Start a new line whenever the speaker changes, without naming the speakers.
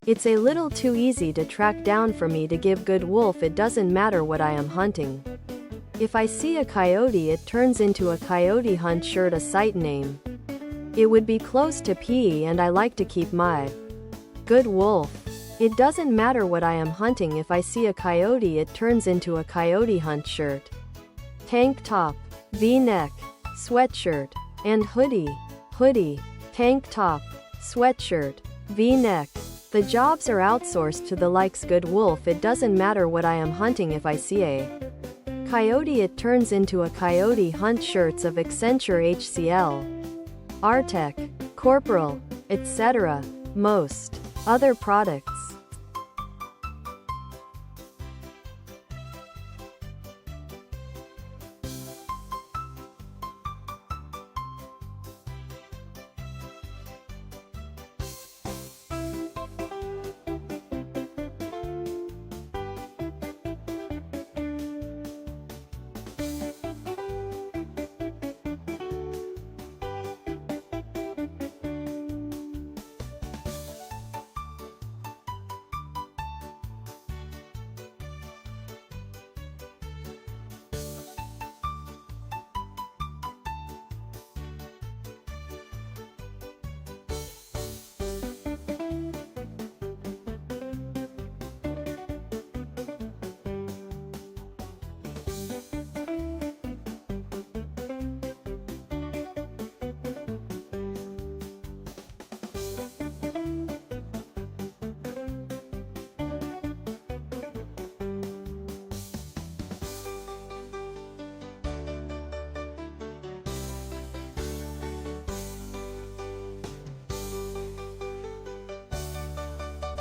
It's a little too easy to track down for me to give good wolf. It doesn't matter what I am hunting. If I see a coyote, it turns into a coyote hunt shirt, a site name. It would be close to P, and I like to keep my good wolf. It doesn't matter what I am hunting. If I see a coyote, it turns into a coyote hunt shirt. Tank top, V-neck, sweatshirt, and hoodie. Hoodie, tank top, sweatshirt, V-neck. The jobs are outsourced to the likes good wolf. It doesn't matter what I am hunting. If I see a coyote, it turns into a coyote hunt shirts of Accenture, HCL, Artec, Corporal, etc. Most other products.